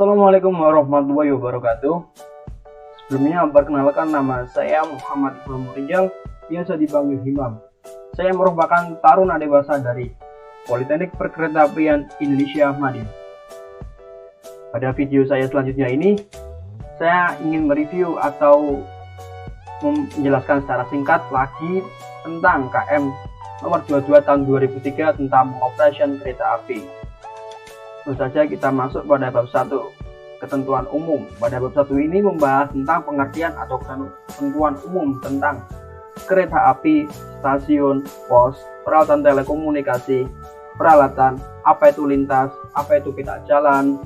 Assalamualaikum warahmatullahi wabarakatuh. Sebelumnya perkenalkan, nama saya Muhammad Ibnu Rijal, biasa dipanggil Himam. Saya merupakan taruna dewasa dari Politeknik Perkeretaapian Indonesia Madiun. Pada video saya selanjutnya ini, saya ingin mereview atau menjelaskan secara singkat lagi tentang KM nomor 22 tahun 2003 tentang pengoperasian kereta api. Tentu saja kita masuk pada bab 1, ketentuan umum. Pada bab 1 ini membahas tentang pengertian atau ketentuan umum tentang kereta api, stasiun, pos, peralatan telekomunikasi, peralatan, apa itu lintas, apa itu peta jalan,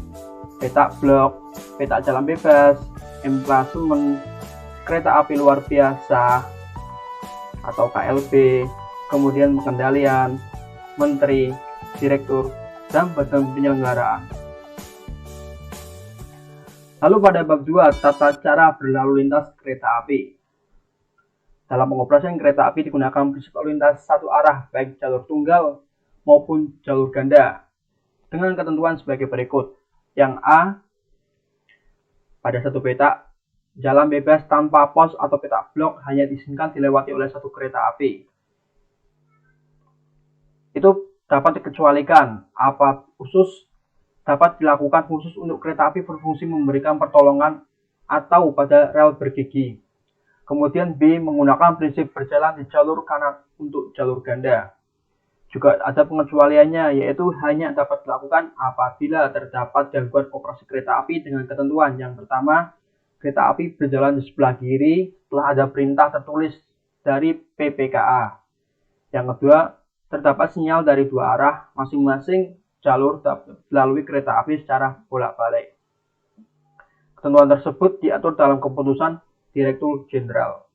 peta blok, peta jalan bebas, emplasemen, kereta api luar biasa atau KLB, kemudian pengendalian, menteri, direktur, dan badan penyelenggaraan. Lalu pada bab 2, tata cara berlalu lintas kereta api. Dalam pengoperasian kereta api digunakan prinsip lalu lintas satu arah baik jalur tunggal maupun jalur ganda dengan ketentuan sebagai berikut. Yang A, pada satu peta, jalan bebas tanpa pos atau peta blok hanya diizinkan dilewati oleh satu kereta api. Itu dapat dikecualikan dapat dilakukan khusus untuk kereta api berfungsi memberikan pertolongan atau pada rel bergigi. Kemudian B, menggunakan prinsip berjalan di jalur kanan untuk jalur ganda. Juga ada pengecualiannya, yaitu hanya dapat dilakukan apabila terdapat gangguan operasi kereta api dengan ketentuan. Yang pertama, kereta api berjalan di sebelah kiri setelah ada perintah tertulis dari PPKA. Yang kedua, terdapat sinyal dari dua arah masing-masing jalur melalui kereta api secara bolak-balik. Ketentuan tersebut diatur dalam keputusan Direktur Jenderal.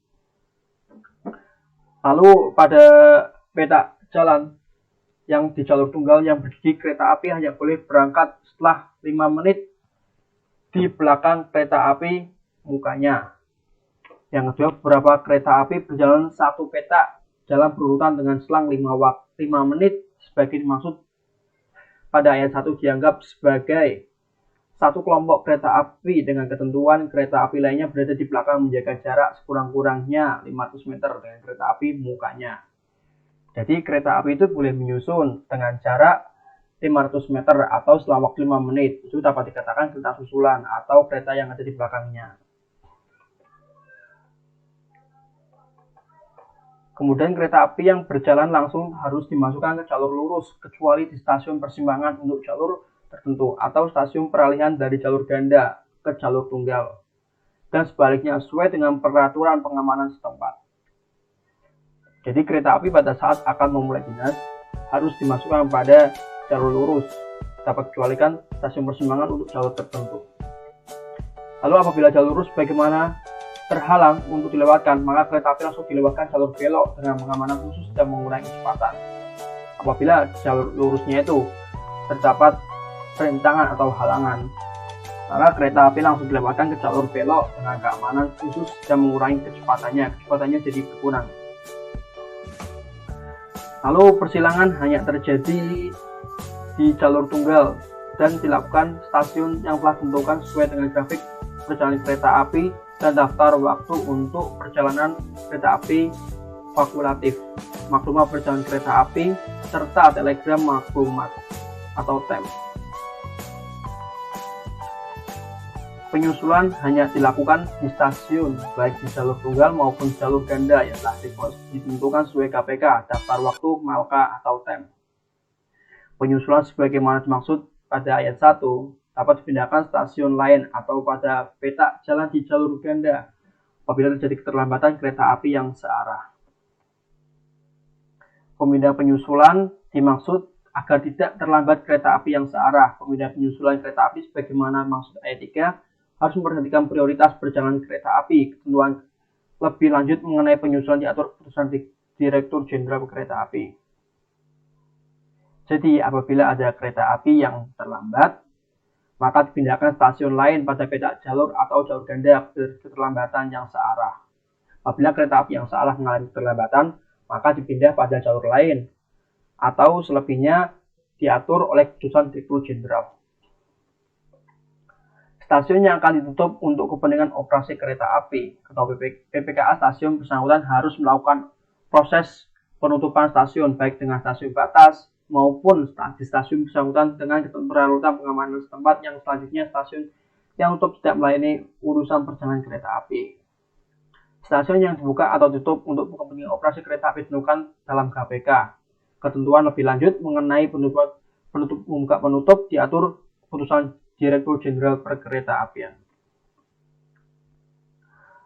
Lalu pada peta jalan yang di jalur tunggal yang bergigi, kereta api hanya boleh berangkat setelah 5 menit di belakang kereta api mukanya. Yang kedua, beberapa kereta api berjalan satu peta jalan berurutan dengan selang 5 menit sebagai dimaksud pada ayat 1 dianggap sebagai satu kelompok kereta api dengan ketentuan kereta api lainnya berada di belakang menjaga jarak sekurang-kurangnya 500 meter dengan kereta api mukanya. Jadi kereta api itu boleh menyusun dengan jarak 500 meter atau setelah waktu 5 menit. Itu dapat dikatakan kereta susulan atau kereta yang ada di belakangnya. Kemudian kereta api yang berjalan langsung harus dimasukkan ke jalur lurus, kecuali di stasiun persimpangan untuk jalur tertentu atau stasiun peralihan dari jalur ganda ke jalur tunggal. Dan sebaliknya sesuai dengan peraturan pengamanan setempat. Jadi kereta api pada saat akan memulai dinas harus dimasukkan pada jalur lurus, dapat dikecualikan stasiun persimpangan untuk jalur tertentu. Lalu apabila jalur lurus bagaimana terhalang untuk dilewatkan, maka kereta api langsung dilewatkan jalur belok dengan pengamanan khusus dan mengurangi kecepatan. Apabila jalur lurusnya itu terdapat rintangan atau halangan, maka kereta api langsung dilewatkan ke jalur belok dengan keamanan khusus dan mengurangi kecepatannya jadi berkurang. Lalu persilangan hanya terjadi di jalur tunggal dan dilakukan stasiun yang telah ditentukan sesuai dengan grafik perjalanan kereta api dan daftar waktu untuk perjalanan kereta api fakultatif, maklumat perjalanan kereta api, serta telegram maklumat atau TEM. Penyusulan hanya dilakukan di stasiun, baik di jalur tunggal maupun jalur ganda yang telah ditentukan sesuai KPK, daftar waktu, malka, atau TEM. Penyusulan sebagaimana dimaksud pada ayat 1 dapat dipindahkan stasiun lain atau pada peta jalan di jalur ganda apabila terjadi keterlambatan kereta api yang searah. Pemindahan penyusulan dimaksud agar tidak terlambat kereta api yang searah. Pemindahan penyusulan kereta api sebagaimana maksud ayat 3 harus memperhatikan prioritas perjalanan kereta api. Ketentuan lebih lanjut mengenai penyusulan diatur keputusan Direktur Jenderal Kereta Api. Jadi apabila ada kereta api yang terlambat, maka dipindahkan stasiun lain pada peta jalur atau jalur ganda keterlambatan yang searah. Apabila kereta api yang searah mengalami keterlambatan, maka dipindah pada jalur lain atau selebihnya diatur oleh keputusan Direktur Jenderal. Stasiun yang akan ditutup untuk kepentingan operasi kereta api atau PPKA stasiun bersangkutan harus melakukan proses penutupan stasiun baik dengan stasiun batas maupun di stasiun bersangkutan dengan ketentuan pengamanan setempat yang selanjutnya stasiun yang tutup tidak melayani urusan perjalanan kereta api. Stasiun yang dibuka atau tutup untuk kepentingan operasi kereta api ditentukan dalam KPK. Ketentuan lebih lanjut mengenai penutup diatur putusan Direktur Jenderal Perkeretaapian.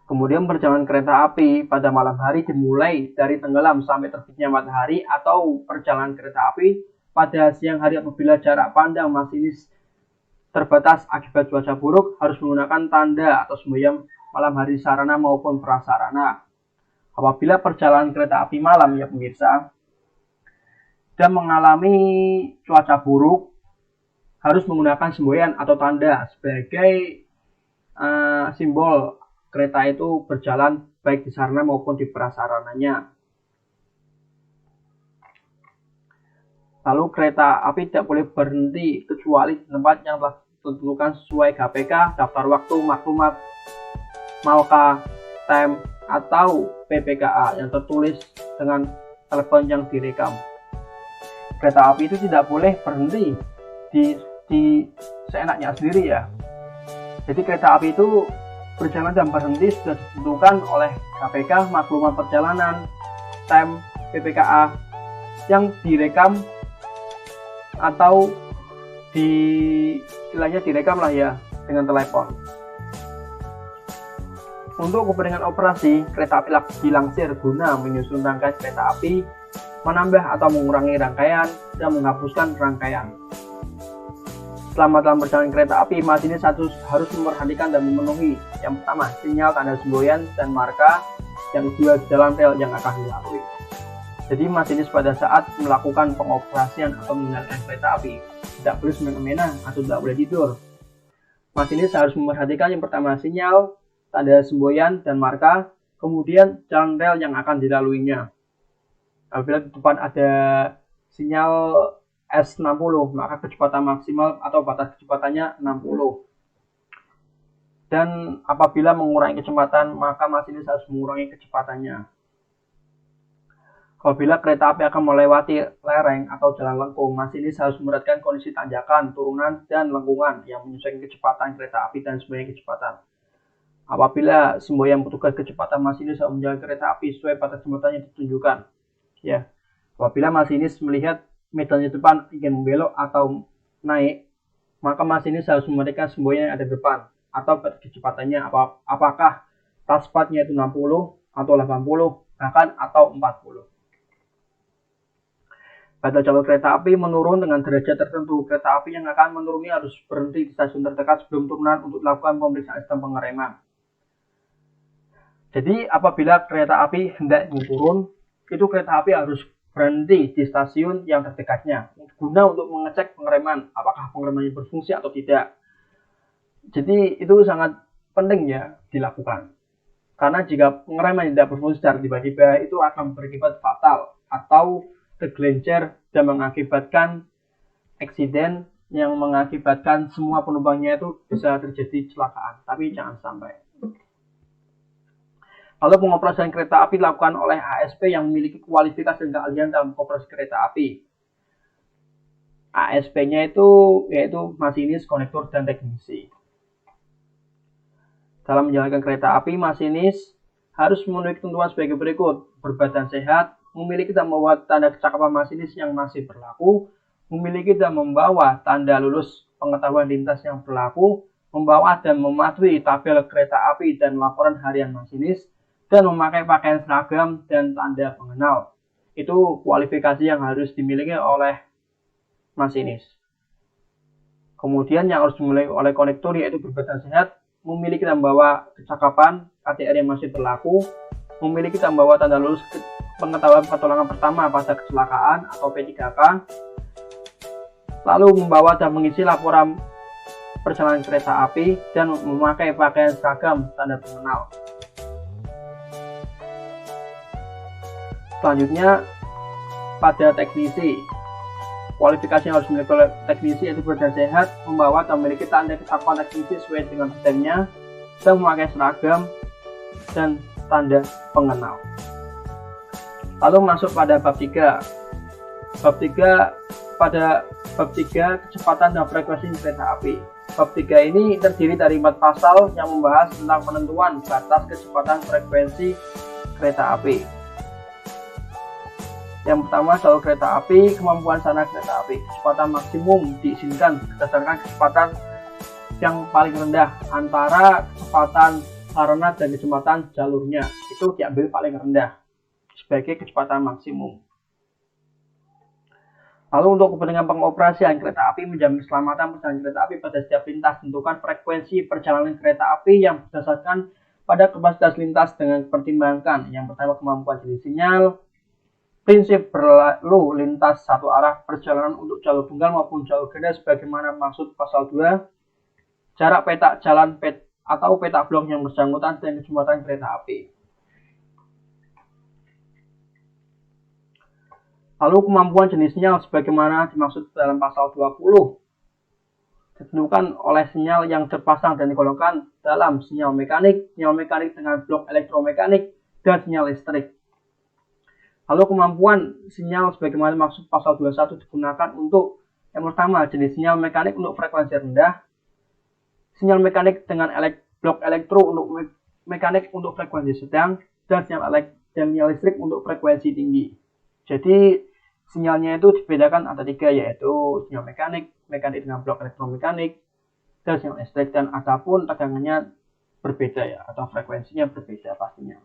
Kemudian perjalanan kereta api pada malam hari dimulai dari tenggelam sampai terbitnya matahari atau perjalanan kereta api pada siang hari apabila jarak pandang masinis terbatas akibat cuaca buruk harus menggunakan tanda atau semboyan malam hari sarana maupun prasarana. Apabila perjalanan kereta api malam ya pemirsa dan mengalami cuaca buruk harus menggunakan semboyan atau tanda sebagai simbol kereta itu berjalan baik di sarana maupun di prasarananya. Lalu kereta api tidak boleh berhenti kecuali di tempat yang telah ditentukan sesuai KPK, daftar waktu, maklumat, Malka, Time, atau PPKA yang tertulis dengan telepon yang direkam. Kereta api itu tidak boleh berhenti di seenaknya sendiri ya. Jadi kereta api itu berjalan dan berhenti sudah ditentukan oleh KPK, maklumat perjalanan, Time, PPKA yang direkam atau istilahnya direkam lah ya dengan telepon. Untuk kepentingan operasi, kereta api dilansir guna menyusun rangkaian kereta api, menambah atau mengurangi rangkaian, dan menghapuskan rangkaian. Selama dalam perjalanan kereta api, masinis harus memperhatikan dan memenuhi yang pertama, sinyal tanda semboyan dan marka, yang kedua, jalan rel yang akan dilalui. Jadi masinis pada saat melakukan pengoperasian atau mengendalikan kereta api tidak boleh semena-mena atau tidak boleh tidur. Masinis harus memperhatikan yang pertama, sinyal, tanda semboyan dan marka, kemudian jalan rel yang akan dilaluinya. Apabila di depan ada sinyal S60, maka kecepatan maksimal atau batas kecepatannya 60. Dan apabila mengurangi kecepatan, maka masinis harus mengurangi kecepatannya. Apabila kereta api akan melewati lereng atau jalan lengkung, masinis harus memperhatikan kondisi tanjakan, turunan, dan lengkungan yang menyesuaikan kecepatan kereta api dan semboyan kecepatan. Apabila semboyan petugas kecepatan, masinis harus menjaga kereta api sesuai batas kecepatan yang ditunjukkan. Ya, apabila masinis melihat medan di depan ingin membelok atau naik, maka masinis harus memperhatikan semboyan yang ada di depan atau batas kecepatannya apakah taspatnya itu 60 atau 80 bahkan atau 40. Pada jalur kereta api menurun dengan derajat tertentu, kereta api yang akan menuruni harus berhenti di stasiun terdekat sebelum turunan untuk melakukan pemeriksaan sistem pengereman. Jadi apabila kereta api hendak turun, itu kereta api harus berhenti di stasiun yang terdekatnya guna untuk mengecek pengereman apakah pengeremannya berfungsi atau tidak. Jadi itu sangat penting ya dilakukan, karena jika pengereman tidak berfungsi secara tiba-tiba itu akan berakibat fatal atau tergelincir dan mengakibatkan eksiden yang mengakibatkan semua penumpangnya itu bisa terjadi kecelakaan, tapi jangan sampai. Lalu pengoperasian kereta api dilakukan oleh ASP yang memiliki kualifikasi dan keahlian dalam operasi kereta api. ASP-nya itu yaitu masinis, konektor, dan teknisi. Dalam menjalankan kereta api, masinis harus memenuhi ketentuan sebagai berikut: berbadan sehat, memiliki dan membawa tanda kecakapan masinis yang masih berlaku, memiliki dan membawa tanda lulus pengetahuan lintas yang berlaku, membawa dan mematuhi tabel kereta api dan laporan harian masinis, dan memakai pakaian seragam dan tanda pengenal. Itu kualifikasi yang harus dimiliki oleh masinis. Kemudian yang harus dimiliki oleh konektor yaitu berbadan sehat, memiliki dan membawa kecakapan KTR yang masih berlaku, memiliki dan membawa tanda lulus pengetahuan pertolongan pertama pada kecelakaan atau P3K, lalu membawa dan mengisi laporan perjalanan kereta api dan memakai pakaian seragam tanda pengenal. Selanjutnya pada teknisi, kualifikasi yang harus dimiliki oleh teknisi yaitu berdan sehat, membawa dan memiliki tanda ketakuan teknisi sesuai dengan bidangnya, dan memakai seragam dan tanda pengenal. Lalu masuk pada bab 3. Pada bab 3 kecepatan dan frekuensi kereta api. Bab 3 ini terdiri dari 4 pasal yang membahas tentang penentuan batas kecepatan frekuensi kereta api. Yang pertama, jalur kereta api, kemampuan sarana kereta api. Kecepatan maksimum diizinkan berdasarkan kecepatan yang paling rendah antara kecepatan sarana dan kecepatan jalurnya. Itu diambil paling rendah sebagai kecepatan maksimum. Lalu untuk kepentingan pengoperasian kereta api menjamin keselamatan perjalanan kereta api pada setiap lintas, tentukan frekuensi perjalanan kereta api yang berdasarkan pada kapasitas lintas dengan dipertimbangkan. Yang pertama, kemampuan jenis sinyal, prinsip berlalu lintas satu arah perjalanan untuk jalur tunggal maupun jalur ganda sebagaimana maksud pasal 2, jarak peta jalan atau peta blok yang bersangkutan dan kecepatan kereta api. Lalu kemampuan jenis sinyal sebagaimana dimaksud dalam pasal 20 ditentukan oleh sinyal yang terpasang dan digolongkan dalam sinyal mekanik dengan blok elektromekanik, dan sinyal listrik. Lalu kemampuan sinyal sebagaimana dimaksud pasal 21 digunakan untuk yang pertama, jenis sinyal mekanik untuk frekuensi rendah, sinyal mekanik dengan blok elektro untuk mekanik untuk frekuensi sedang, dan sinyal listrik untuk frekuensi tinggi. Jadi sinyalnya itu dibedakan ada 3, yaitu sinyal mekanik dengan blok elektromekanik, dan sinyal listrik, dan adapun tegangannya berbeda ya, atau frekuensinya berbeda pastinya.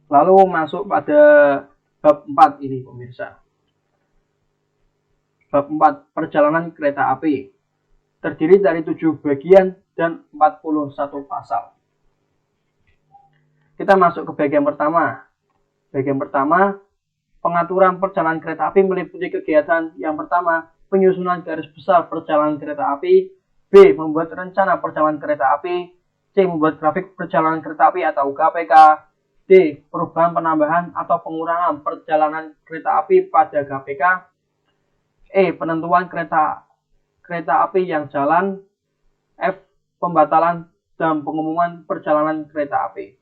Lalu masuk pada bab 4 ini pemirsa. Bab 4, perjalanan kereta api. Terdiri dari 7 bagian dan 41 pasal. Kita masuk ke bagian pertama. Bagian pertama, pengaturan perjalanan kereta api meliputi kegiatan yang pertama, penyusunan garis besar perjalanan kereta api, B. Membuat rencana perjalanan kereta api, C. Membuat grafik perjalanan kereta api atau GPK, D. Perubahan, penambahan, atau pengurangan perjalanan kereta api pada GPK, E. Penentuan kereta api yang jalan, F. Pembatalan dan pengumuman perjalanan kereta api.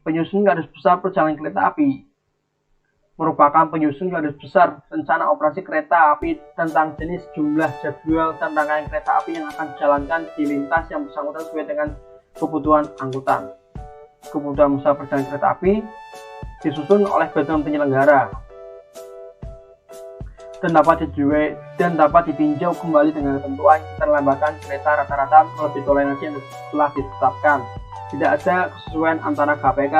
Penyusun garis besar perjalanan kereta api merupakan penyusun garis besar rencana operasi kereta api tentang jenis, jumlah, jadwal, dan rangkaian kereta api yang akan dijalankan di lintas yang bersangkutan sesuai dengan kebutuhan angkutan. Kebutuhan besar perjalanan kereta api disusun oleh badan penyelenggara dan dapat ditinjau kembali dengan ketentuan keterlambatan kereta rata-rata lebih toleransi yang telah ditetapkan. Tidak ada kesesuaian antara GPK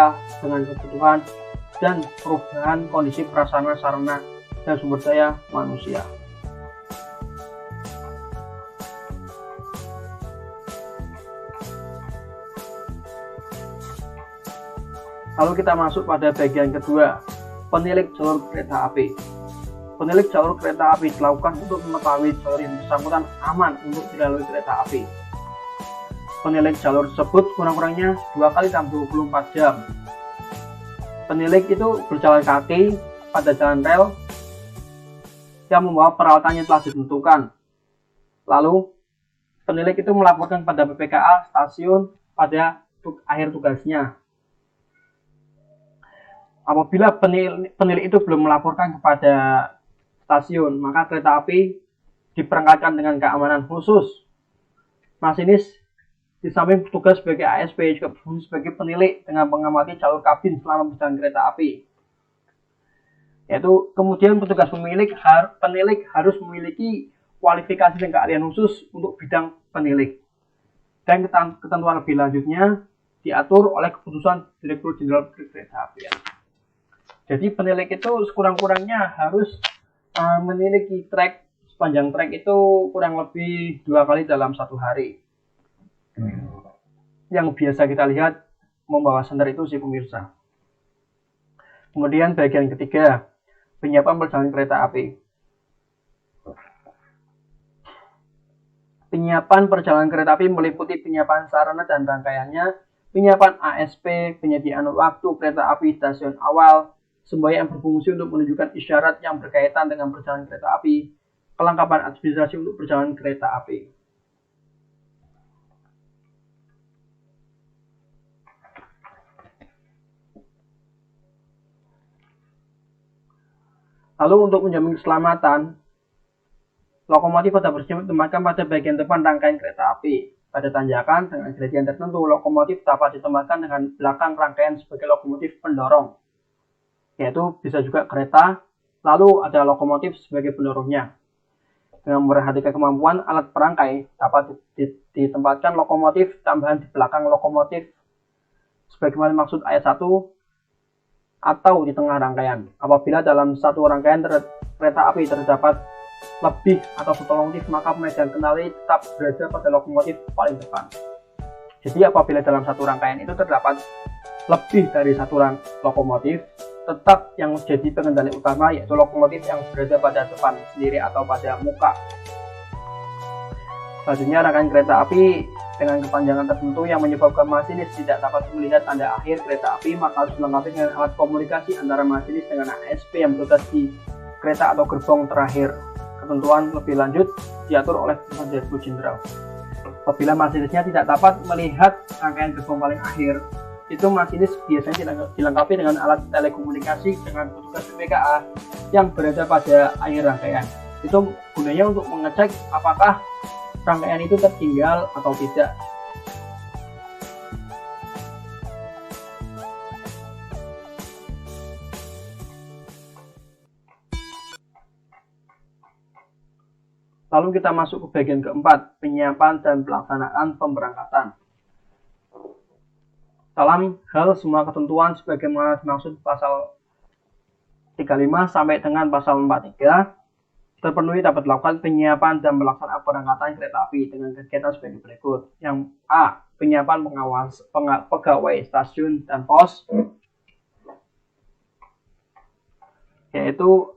dengan kebutuhan dan perubahan kondisi prasarana, sarana, dan sumber daya manusia. Lalu kita masuk pada bagian kedua, penilik jalur kereta api. Penilik jalur kereta api dilakukan untuk mengetahui jalur yang bersangkutan aman untuk dilalui kereta api. Penilik jalur tersebut kurang-kurangnya 2 kali dalam 24 jam. Penilik itu berjalan kaki pada jalan rel yang membawa peralatan yang telah ditentukan. Lalu, penilik itu melaporkan pada BPKA stasiun pada akhir tugasnya. Apabila penilik itu belum melaporkan kepada stasiun, maka kereta api diperangkatkan dengan keamanan khusus. Masinis di samping tugas sebagai ASP juga berfungsi sebagai penilik dengan mengamati jalur kabin selama perjalanan kereta api. Yaitu kemudian petugas penilik harus memiliki kualifikasi dan keahlian khusus untuk bidang penilik. Dan ketentuan lebih lanjutnya diatur oleh keputusan Direktur Jenderal Kereta Apian. Jadi penilik itu sekurang-kurangnya harus memiliki trek, sepanjang trek itu kurang lebih 2 kali dalam 1 hari. Yang biasa kita lihat membawa senter itu si pemirsa. Kemudian bagian ketiga, penyiapan perjalanan kereta api. Penyiapan perjalanan kereta api meliputi penyiapan sarana dan rangkaiannya, penyiapan ASP, penyediaan waktu kereta api stasiun awal, semboyan yang berfungsi untuk menunjukkan isyarat yang berkaitan dengan perjalanan kereta api, kelengkapan administrasi untuk perjalanan kereta api. Lalu untuk menjamin keselamatan, lokomotif pada posisinya ditempatkan pada bagian depan rangkaian kereta api. Pada tanjakan dengan gradien tertentu, lokomotif dapat ditempatkan dengan belakang rangkaian sebagai lokomotif pendorong, yaitu bisa juga kereta, lalu ada lokomotif sebagai pendorongnya. Dengan memperhatikan kemampuan alat perangkai, dapat ditempatkan lokomotif tambahan di belakang lokomotif sebagaimana maksud ayat 1 atau di tengah rangkaian. Apabila dalam satu rangkaian kereta api terdapat lebih atau satu lokomotif, maka pemegang kendali tetap berada pada lokomotif paling depan. Jadi apabila dalam satu rangkaian itu terdapat lebih dari satu lokomotif, tetap yang jadi pengendali utama yaitu lokomotif yang berada pada depan sendiri atau pada muka. Selanjutnya, rangkaian kereta api dengan kepanjangan tertentu yang menyebabkan masinis tidak dapat melihat tanda akhir kereta api, maka harus dilengkapi dengan alat komunikasi antara masinis dengan ASP yang bertugas di kereta atau gerbong terakhir. Ketentuan lebih lanjut diatur oleh Keputusan Direktur Jenderal. Apabila masinisnya tidak dapat melihat rangkaian gerbong paling akhir, itu masinis biasanya dilengkapi dengan alat telekomunikasi dengan petugas PPKA yang berada pada akhir rangkaian. Itu gunanya untuk mengecek apakah rangkaian itu tertinggal atau tidak. Lalu kita masuk ke bagian keempat, penyiapan dan pelaksanaan pemberangkatan. Dalam hal semua ketentuan sebagaimana dimaksud pasal 35 sampai dengan pasal 43, terpenuhi dapat dilakukan penyiapan dan pelaksanaan pemberangkatan kereta api dengan kegiatan sebagai berikut. Yang A. Penyiapan pegawai stasiun dan pos, yaitu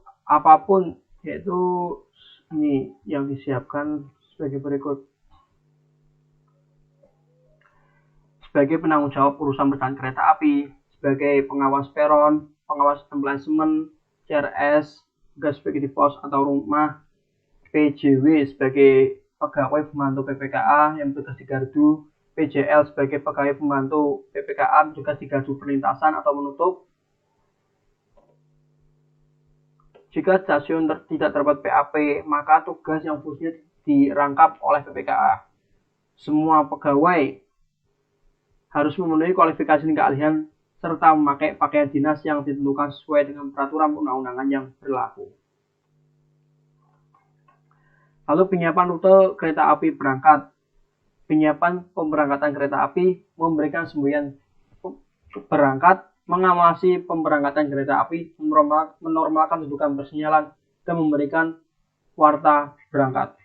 ini yang disiapkan sebagai berikut. Sebagai penanggung jawab urusan perjalanan kereta api, sebagai pengawas peron, pengawas establishment, CRS, tugas sebagai di pos atau rumah, PJW sebagai pegawai pembantu PPKA yang bertugas di gardu, PJL sebagai pegawai pembantu PPKA bertugas di gardu perlintasan atau menutup. Jika stasiun tidak terdapat PAP, maka tugas yang fungsinya dirangkap oleh PPKA. Semua pegawai harus memenuhi kualifikasi dan keahlian serta memakai pakaian dinas yang ditentukan sesuai dengan peraturan undang-undangan yang berlaku. Lalu penyiapan rute kereta api berangkat. Penyiapan pemberangkatan kereta api memberikan semboyan berangkat, mengawasi pemberangkatan kereta api, menormalkan kedudukan persinyalan, dan memberikan warta berangkat.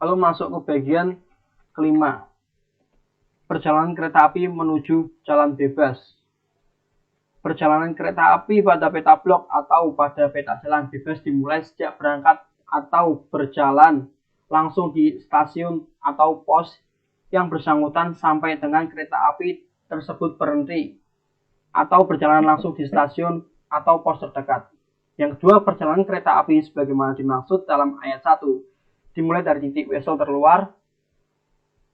Lalu masuk ke bagian kelima, perjalanan kereta api menuju jalan bebas. Perjalanan kereta api pada peta blok atau pada peta jalan bebas dimulai sejak berangkat atau berjalan langsung di stasiun atau pos yang bersangkutan sampai dengan kereta api tersebut berhenti atau berjalan langsung di stasiun atau pos terdekat. Yang kedua, perjalanan kereta api sebagaimana dimaksud dalam ayat 1 dimulai dari titik wesel terluar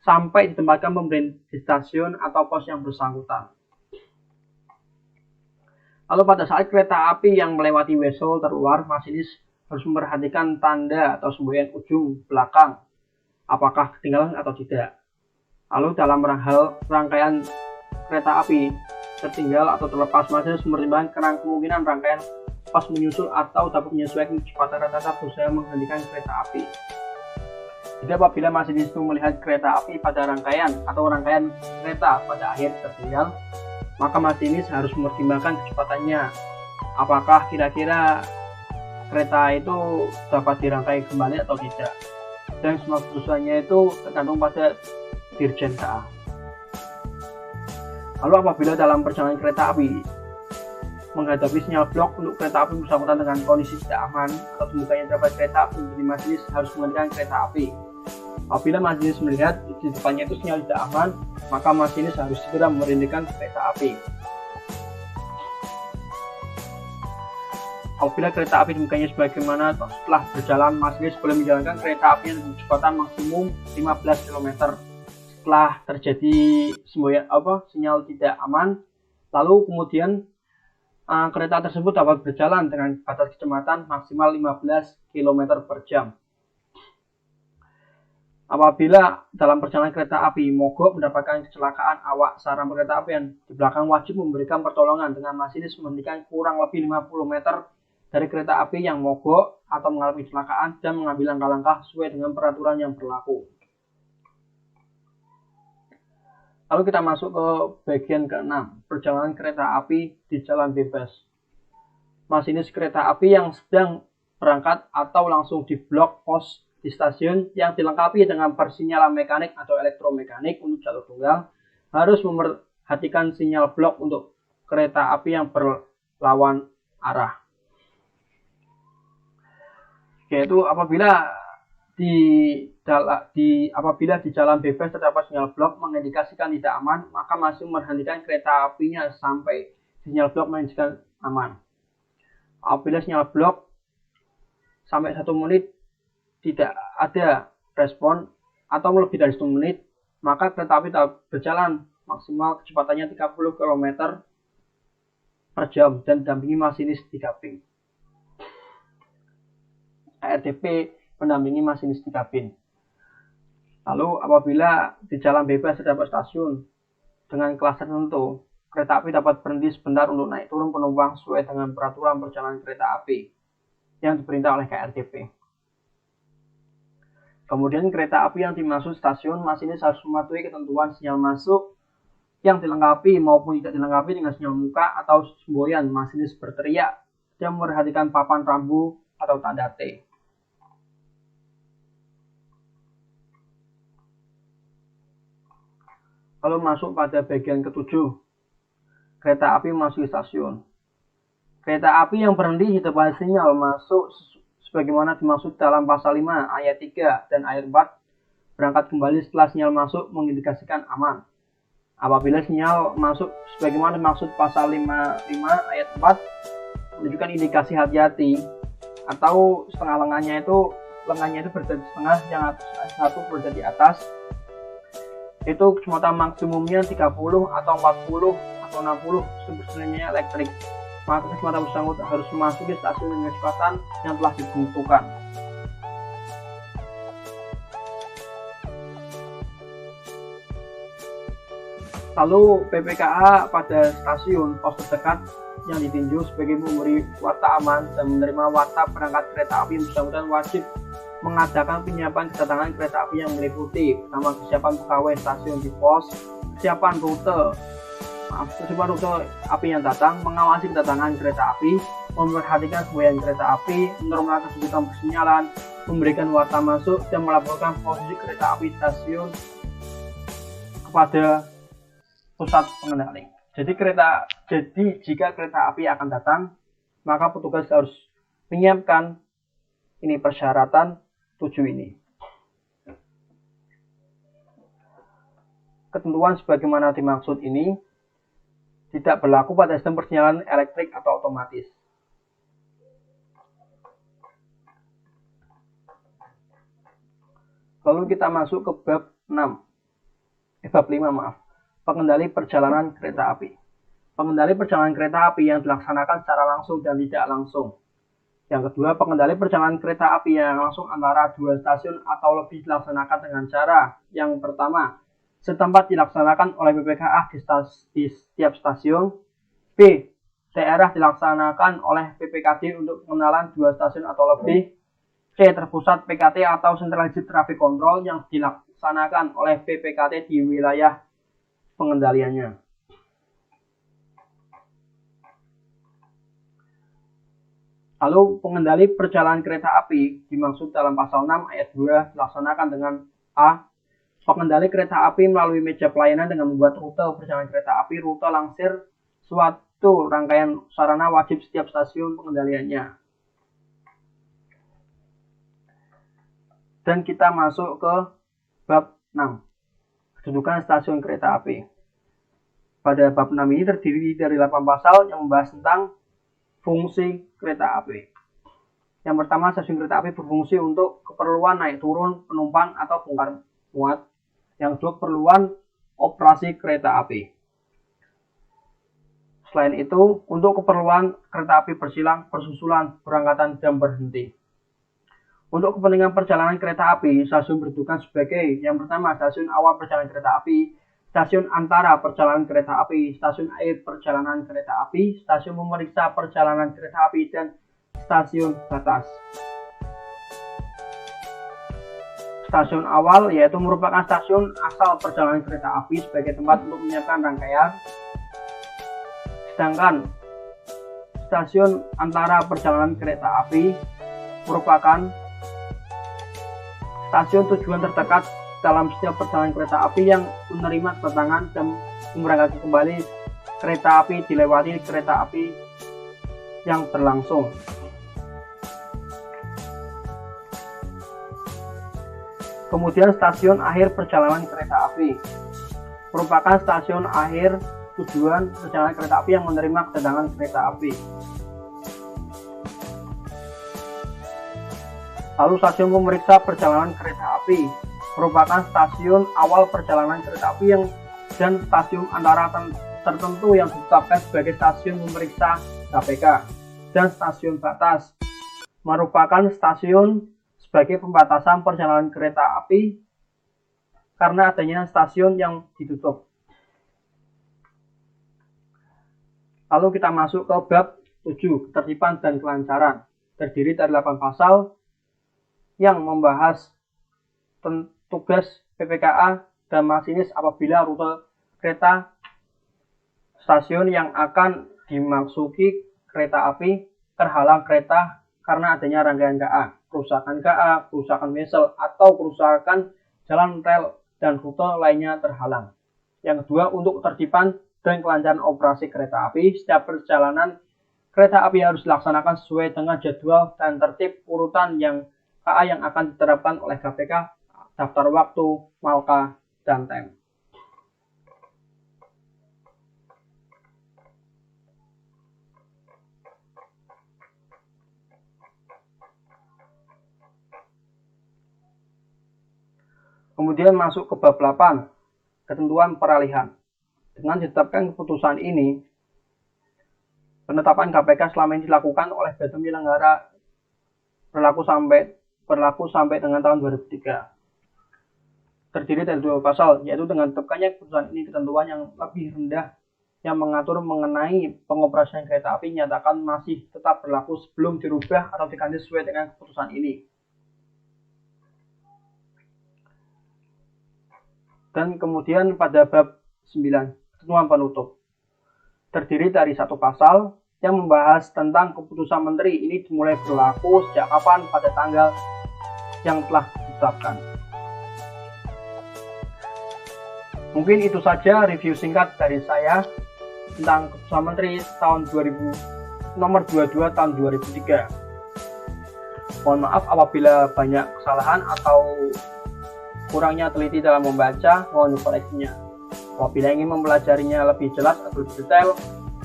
sampai ditempatkan pemberian di stasiun atau pos yang bersangkutan. Lalu pada saat kereta api yang melewati wesel terluar, masinis harus memperhatikan tanda atau semboyan ujung belakang, apakah ketinggalan atau tidak. Lalu dalam hal rangkaian kereta api tertinggal atau terlepas, masinis mempertimbangkan kemungkinan rangkaian pas menyusul atau dapat menyesuaikan kecepatan rata-rata berusaha menghentikan kereta api. Jadi apabila masinis itu melihat kereta api pada rangkaian atau rangkaian kereta pada akhir tertinggal, maka masinis harus mempertimbangkan kecepatannya. Apakah kira-kira kereta itu dapat dirangkai kembali atau tidak. Dan semua keputusannya itu tergantung pada Dirjen KA. Lalu apabila dalam perjalanan kereta api menghadapi sinyal blok untuk kereta api bersangkutan dengan kondisi tidak aman atau terbukanya terdapat kereta api, jadi masinis harus menghentikan kereta api. Apabila masinis melihat di depannya itu sinyal tidak aman, maka masinis harus segera memberhentikan kereta api. Apabila kereta api demikiannya sebagaimana setelah berjalan, masinis boleh menjalankan kereta api dengan kecepatan maksimum 15 km. Setelah terjadi sinyal tidak aman, lalu kemudian kereta tersebut dapat berjalan dengan batas kecepatan maksimal 15 km per jam. Apabila dalam perjalanan kereta api mogok mendapatkan kecelakaan, awak sarana kereta apian di belakang wajib memberikan pertolongan dengan masinis menghentikan kurang lebih 50 meter dari kereta api yang mogok atau mengalami kecelakaan dan mengambil langkah-langkah sesuai dengan peraturan yang berlaku. Lalu kita masuk ke bagian ke-6, perjalanan kereta api di jalan bebas. Masinis kereta api yang sedang berangkat atau langsung di blok pos di stasiun yang dilengkapi dengan persinyalan mekanik atau elektromekanik untuk jalur tunggal harus memperhatikan sinyal blok untuk kereta api yang berlawan arah. Yaitu apabila di jalan bebas terdapat sinyal blok mengindikasikan tidak aman, maka masih memberhentikan kereta apinya sampai sinyal blok mengindikasikan aman. Apabila sinyal blok sampai 1 menit tidak ada respon atau lebih dari 1 menit, maka kereta api tetap berjalan maksimal kecepatannya 30 km per jam dan didampingi masinis di kabin. ARDP mendampingi masinis di kabin. Lalu apabila di jalan bebas terdapat stasiun dengan kelas tertentu, kereta api dapat berhenti sebentar untuk naik turun penumpang sesuai dengan peraturan perjalanan kereta api yang diperintah oleh KRDP. Kemudian kereta api yang dimaksud stasiun, masinis harus mematuhi ketentuan sinyal masuk yang dilengkapi maupun tidak dilengkapi dengan sinyal muka atau semboyan. Masinis berteriak dan memperhatikan papan rambu atau tanda T. Lalu masuk pada bagian ke-7, kereta api memasuki stasiun. Kereta api yang berhenti di depan sinyal masuk sebagaimana dimaksud dalam pasal 5 ayat 3 dan ayat 4 berangkat kembali setelah sinyal masuk mengindikasikan aman. Apabila sinyal masuk sebagaimana dimaksud pasal 5 ayat 4 menunjukkan indikasi hati-hati atau setengah lengannya itu berada di setengah, yang satu berada di atas, itu kecepatan maksimumnya 30 atau 40 atau 60 sebenarnya elektrik. Maka kecepatan bersangkutan harus memasuki stasiun dengan kecepatan yang telah ditentukan. Lalu PPKA pada stasiun pos terdekat yang ditinjau sebagai pemberi warta aman dan menerima warta berangkat kereta api yang bersangkutan wajib mengadakan penyiapan kedatangan kereta api yang meliputi pertama kesiapan pegawai stasiun di pos, kesiapan rute api yang datang, mengawasi kedatangan kereta api, memperhatikan semboyan kereta api, menormalkan kesulitan persinyalan, memberikan warta masuk dan melaporkan posisi kereta api stasiun kepada pusat pengendali. Jadi jika kereta api akan datang, maka petugas harus menyiapkan ini persyaratan 7 ini. Ketentuan sebagaimana dimaksud ini tidak berlaku pada sistem persinyalan elektrik atau otomatis. Lalu kita masuk ke bab 5, pengendali perjalanan kereta api. Pengendali perjalanan kereta api yang dilaksanakan secara langsung dan tidak langsung. Yang kedua, pengendali perjalanan kereta api yang langsung antara 2 stasiun atau lebih dilaksanakan dengan cara yang pertama, setempat dilaksanakan oleh PPKA di setiap stasiun. B. Daerah dilaksanakan oleh PPKD untuk pengenalan 2 stasiun atau lebih. C. Terpusat PKT atau Centralized Traffic Control yang dilaksanakan oleh PPKT di wilayah pengendaliannya. Lalu pengendali perjalanan kereta api dimaksud dalam pasal 6 ayat 2 dilaksanakan dengan A. Pengendali kereta api melalui meja pelayanan dengan membuat rute perjalanan kereta api, rute langsir suatu rangkaian sarana wajib setiap stasiun pengendaliannya. Dan kita masuk ke bab 6, kedudukan stasiun kereta api. Pada bab 6 ini terdiri dari 8 pasal yang membahas tentang fungsi kereta api. Yang pertama, stasiun kereta api berfungsi untuk keperluan naik turun penumpang atau bongkar muat. Yang kedua, keperluan operasi kereta api. Selain itu, untuk keperluan kereta api bersilang, bersusulan, berangkatan, dan berhenti. Untuk kepentingan perjalanan kereta api, stasiun bertugas sebagai yang pertama, stasiun awal perjalanan kereta api, stasiun antara perjalanan kereta api, stasiun akhir perjalanan kereta api, stasiun pemeriksa perjalanan kereta api, dan stasiun batas. Stasiun awal yaitu merupakan stasiun asal perjalanan kereta api sebagai tempat untuk menyiapkan rangkaian. Sedangkan stasiun antara perjalanan kereta api merupakan stasiun tujuan terdekat dalam setiap perjalanan kereta api yang menerima kedatangan dan memberangkatkan kembali kereta api dilewati kereta api yang berlangsung. Kemudian stasiun akhir perjalanan kereta api merupakan stasiun akhir tujuan perjalanan kereta api yang menerima kedatangan kereta api. Lalu stasiun pemeriksa perjalanan kereta api merupakan stasiun awal perjalanan kereta api dan stasiun antara tertentu yang ditetapkan sebagai stasiun pemeriksa KPK. Dan stasiun batas merupakan stasiun sebagai pembatasan perjalanan kereta api karena adanya stasiun yang ditutup. Lalu kita masuk ke bab 7, ketertiban dan kelancaran. Terdiri dari 8 pasal yang membahas tugas PPKA dan masinis apabila rute kereta stasiun yang akan dimasuki kereta api terhalang kereta karena adanya rangkaian KA, kerusakan wesel, atau kerusakan jalan rel dan rute lainnya terhalang. Yang kedua, untuk ketertiban dan kelancaran operasi kereta api, setiap perjalanan kereta api harus dilaksanakan sesuai dengan jadwal dan tertib urutan yang KA yang akan diterapkan oleh KPK, daftar waktu, malka, dan tem. Kemudian masuk ke bab 8, ketentuan peralihan. Dengan ditetapkan keputusan ini, penetapan KPK selama ini dilakukan oleh Badan Penyelenggara berlaku sampai dengan tahun 2003. Terdiri dari 2 pasal, yaitu dengan ditetapkannya keputusan ini ketentuan yang lebih rendah yang mengatur mengenai pengoperasian kereta api nyatakan masih tetap berlaku sebelum dirubah atau diganti sesuai dengan keputusan ini. Dan kemudian pada bab 9, ketentuan penutup. Terdiri dari 1 pasal yang membahas tentang keputusan menteri ini dimulai berlaku sejak kapan pada tanggal yang telah ditetapkan. Mungkin itu saja review singkat dari saya tentang keputusan menteri nomor 22 tahun 2003. Mohon maaf apabila banyak kesalahan atau kurangnya teliti dalam membaca, mohon dikoreksinya. Apabila ingin mempelajarinya lebih jelas atau lebih detail,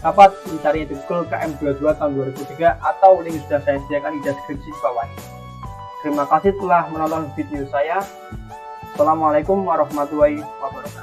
dapat mencari di Google KM22 tahun 2003 atau link sudah saya sediakan di deskripsi di bawah ini. Terima kasih telah menonton video saya. Assalamualaikum warahmatullahi wabarakatuh.